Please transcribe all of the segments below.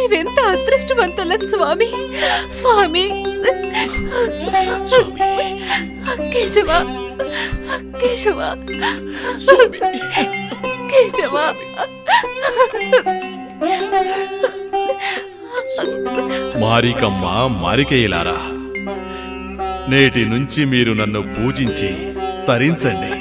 నీవెంత అదృష్టవంతులం స్వామి. స్వామి కేశవ కేశవ కేశవ. మారికమ్మ మారికేయులారా, నేటి నుంచి మీరు నన్ను పూజించి తరించండి.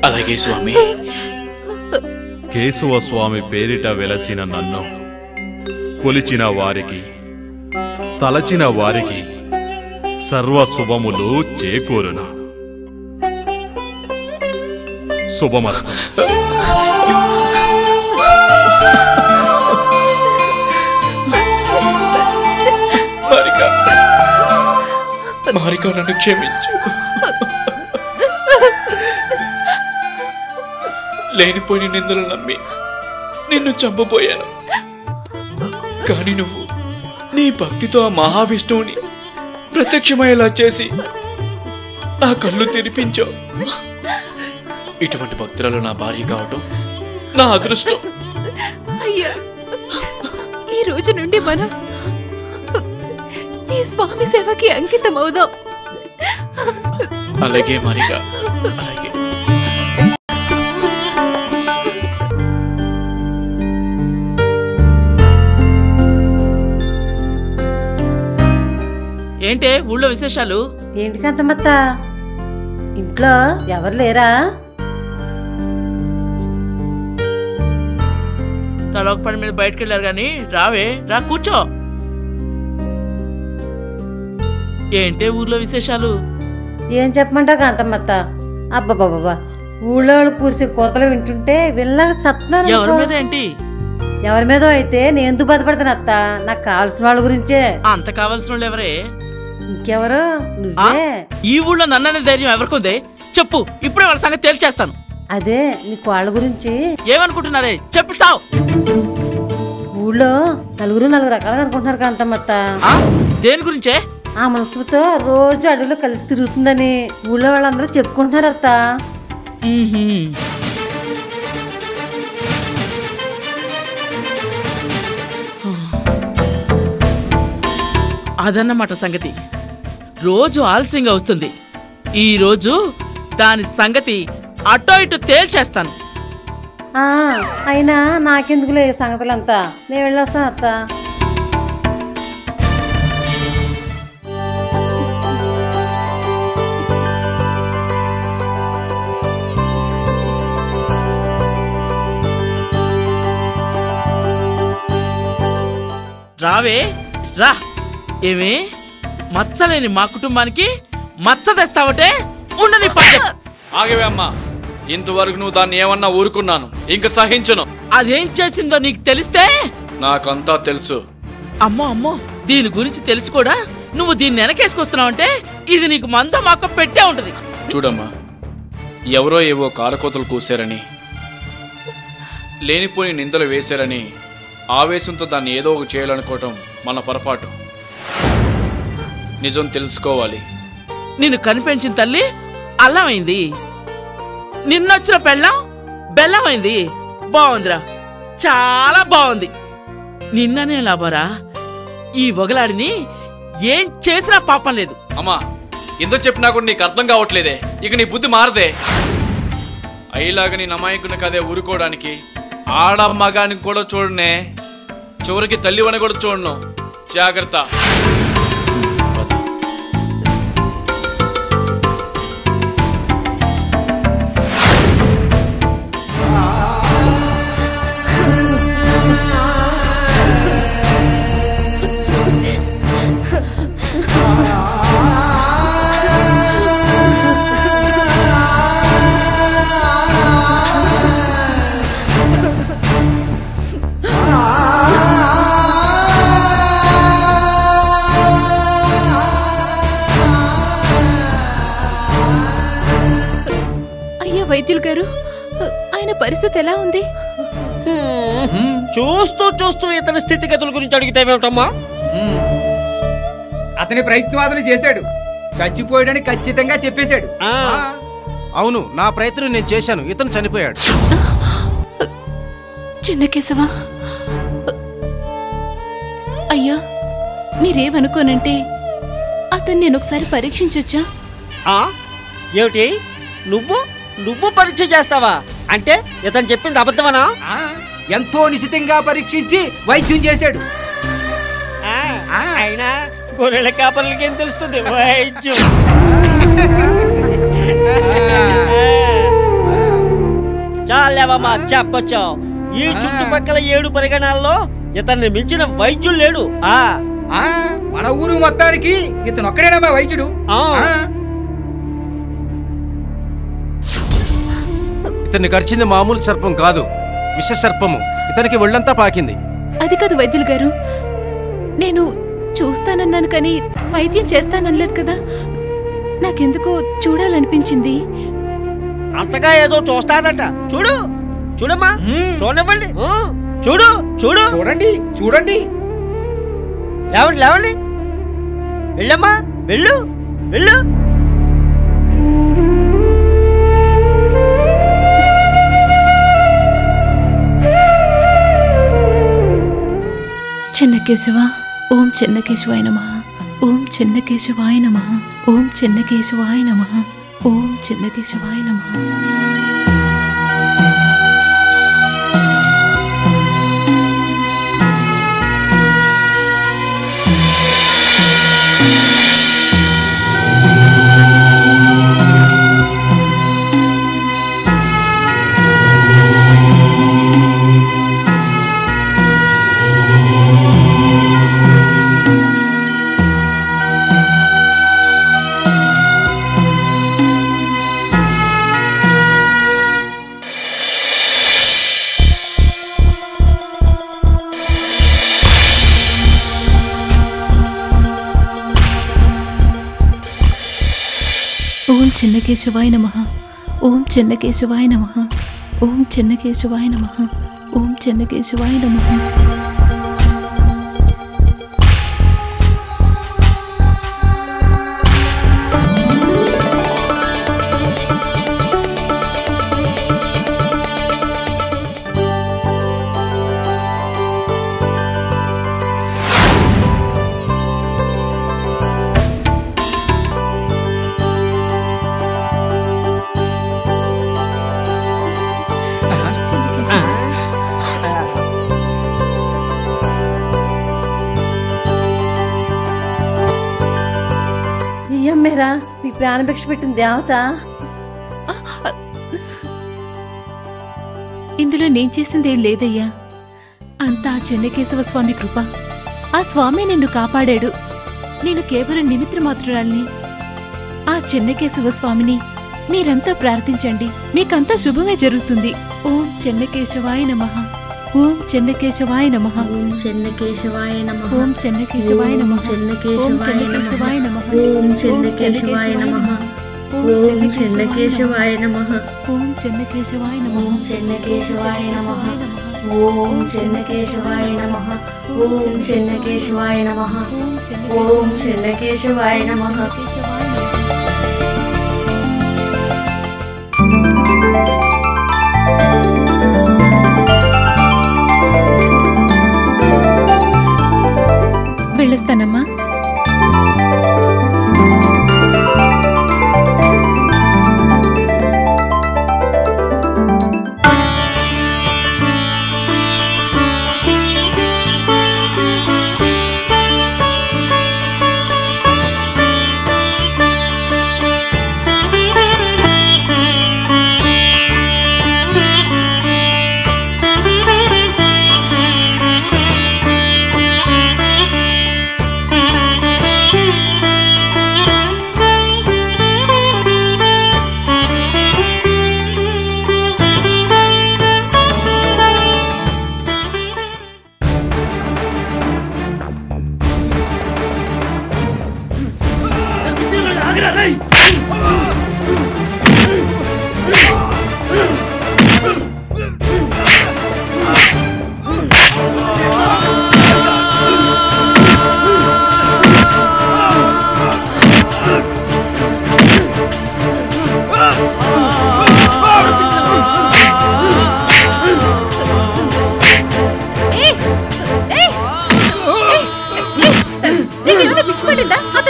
అలాగే స్వామి. కేశవ స్వామి పేరిట వెలసిన నన్ను కొలిచిన వారికి, తలచిన వారికి సర్వశుభములు చేకూరును. శుభమస్తు. మారిక నన్ను క్షమించు. లేనిపోయిన నిందలు నమ్మి నిన్ను చంపబోయాను. కానీ నువ్వు నీ భక్తితో ఆ మహావిష్ణువుని ప్రత్యక్షమయ్యేలా చేసి నా కళ్ళు తెరిపించావు. ఇటువంటి భక్తురాలు నా భార్య కావటం నా అదృష్టం. అయ్యా, ఈ రోజు నుండి మనం ఈ స్వామి సేవకి అంకితం అవుదాం. అలాగే మారిక, అలాగే. ఏంటే ఊళ్ళో విశేషాలు? ఏంటి కాంతమ్మత్త, ఇంట్లో ఎవరు లేరా? తలొక పని మీద బయటకు వెళ్ళారు గాని రావే, రా కూర్చో. ఏంటే ఊర్లో విశేషాలు? ఏం చెప్పమంటావు కాంతమ్మత్త? అబ్బబ్బబ్బా, ఊళ్ళో వాళ్ళు కూర్చి కోతలు వింటుంటే వెళ్ళగా చస్తున్నాను. ఎవరి మీద ఏంటి? ఎవరి మీద అయితే నేను ఎందుకు బాధపడతాను అత్త? నాకు కావాల్సిన వాళ్ళ గురించే. అంత కావాల్సిన వాళ్ళు ఎవరే? ఇంకెవరు? నువ్వే. ఈ ఊళ్ళో నన్ననే ధైర్యం ఎవరికొందే చెప్పు, ఇప్పుడే వాళ్ళ సంగతి తేల్చేస్తాను. అదే నీకు వాళ్ళ గురించి. ఏమనుకుంటున్నారే చెప్పు చావు. ఊళ్ళో నాలుగు రకాలుగా అనుకుంటున్నారు కాంతమ్మత్త. దేని గురించే? ఆ మనసుతో రోజు అడవిలో కలిసి తిరుగుతుందని ఊళ్ళో వాళ్ళందరూ చెప్పుకుంటున్నారు అత్త. అదన్నమాట సంగతి. రోజు ఆలస్యంగా వస్తుంది. ఈ రోజు దాని సంగతి అటో ఇటు తేల్చేస్తాను. అయినా నాకెందుకులే సంగతులంతా, నేను వెళ్ళొస్తాను అత్త. రావే రా. ఏమి మచ్చలేని మా కుటుంబానికి మచ్చ తెస్తావటే? ఉండని ఆగవే అమ్మా, ఇంతవరకు నువ్వు దాన్ని ఏమన్నా ఊరుకున్నాను, ఇంక సహించను. అదేం చేసిందో నీకు తెలిస్తే? నాకంతా తెలుసు. అమ్మో అమ్మో, దీని గురించి తెలిసి కూడా నువ్వు దీన్ని వెనకేసుకొస్తున్నావంటే ఇది నీకు మంద మాక పెట్టే ఉంటది. చూడమ్మా, ఎవరో ఏవో కారకోతలు కూశారని, లేనిపోని నిందలు వేశారని ఆవేశంతో దాన్ని ఏదో ఒక చేయాలనుకోవటం మన పొరపాటు. నిజం తెలుసుకోవాలి. నిన్ను కనిపించిన తల్లి అల్లమైంది, నిన్నొచ్చిన పెళ్ళం బెల్లమైంది. బాగుందిరా, చాలా బాగుంది. నిన్ననే లాభరా, ఈ వగలాడిని ఏం చేసినా పాపం లేదు. అమ్మా, ఎంత చెప్పినా కూడా నీకు అర్థం కావట్లేదే. ఇక నీ బుద్ధి మారదే. అయ్యేలాగా నీ నమాయకుని కదే ఊరుకోవడానికి ఆడ మగానికి కూడా చూడనే, చివరికి తల్లివని కూడా చూడను. జాగ్రత్త. వైద్యులు గారు, ఆయన పరిస్థితి ఎలా ఉంది? చూస్తూ చూస్తూ ఇతని స్థితిగతుల గురించి అడిగితేమేమిటమ్మా? అతని ప్రయత్నవాదన చేశాడు, చచ్చిపోయాడని ఖచ్చితంగా చెప్పేశాడు. అవును, నా ప్రయత్నం నేను చేశాను, ఇతను చనిపోయాడు. చిన్న కేశవ, అయ్యా మీరేమనుకోనంటే అతన్ని నేను ఒకసారి పరీక్షించొచ్చా? ఏమిటి నువ్వు పరీక్ష చేస్తావా? అంటే ఇతను చెప్పింది అబద్ధమనా? ఎంతో నిశితంగా పరీక్షించి వైద్యం చేశాడు. అయినా గొర్రెల కాపర్లకి ఏం తెలుస్తుంది వైద్యం? చాలేవమ్మా చెప్పొచ్చావు. ఈ చుట్టుపక్కల 7 పరిగణాల్లో ఇతన్ని మించిన వైద్యులు లేడు. మన ఊరు మొత్తానికి ఇతను ఒక్కడేనమ్మా వైద్యుడు. ఇతన్ని కరిచింది మామూలు సర్పం కాదు, విష సర్పము. ఇతనికి ఒళ్ళంతా పాకింది. అది కాదు వైద్యులు గారు, నేను చూస్తానన్నాను కానీ వైద్యం చేస్తాననలేదు కదా. నాకెందుకో చూడాలనిపించింది. అంతగా ఏదో చూస్తాదట. చూడమ్మా, చూడనివ్వండి. చూడండి. లేవండి. వెళ్ళమ్మా, వెళ్ళు. చెన్నకేశవ ఓం చెన్నకేశవాయ నమః. ఓం చెన్నకేశవాయ నమః. ఓం చెన్నకేశవాయ నమః. ఓం చెన్నకేశవాయ నమః. ఓం చెన్నకేశవాయ నమః. ఓం చెన్నకేశవాయ నమః. ఓం చెన్నకేశవాయ నమః. ఓం చెన్నకేశవాయ నమః. అమ్మేరా మీ ప్రాణభిక్ష పెట్టిన దేవత. ఇందులో నేను చేసిందేం లేదయ్యా, అంతా ఆ చెన్నకేశవ స్వామి కృప. ఆ స్వామి నిన్ను కాపాడాడు. నేను కేవలం నిమిత్త మాత్రురాల్ని. ఆ చెన్నకేశవ స్వామిని మీరంతా ప్రార్థించండి, మీకంతా శుభమే జరుగుతుంది. ఓం చెన్నకేశవాయ నమః. ఓం చెన్నకేశవాయ నమః. ఓం చెన్నకేశవాయ నమః. ఓం చెన్నకేశవాయ నమః. ఓం చెన్నకేశవాయ నమః. ఓం చెన్నకేశవాయ నమః. ఓం చెన్నకేశవాయ నమః. ఓం చెన్నకేశవాయ నమః. ఓం చెన్నకేశవాయ నమః. ఓం చెన్నకేశవాయ నమః. ఓం చెన్నకేశవాయ నమః. ఓం చెన్నకేశవాయ నమః. వెళ్ళొస్తానమ్మా.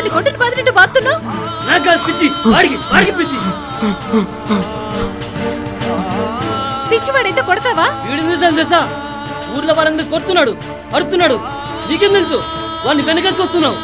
అతని గొడ్డును బాదినట్టు బాతున్నావు? పిచ్చివాడైతే కొడతావా? వీడిని చూసాను తెలుసా, ఊర్లో వాళ్ళని కొడుతున్నాడు, అడుతున్నాడు. నీకేం తెలుసు? వాడిని వెనకేసుకొస్తున్నావు.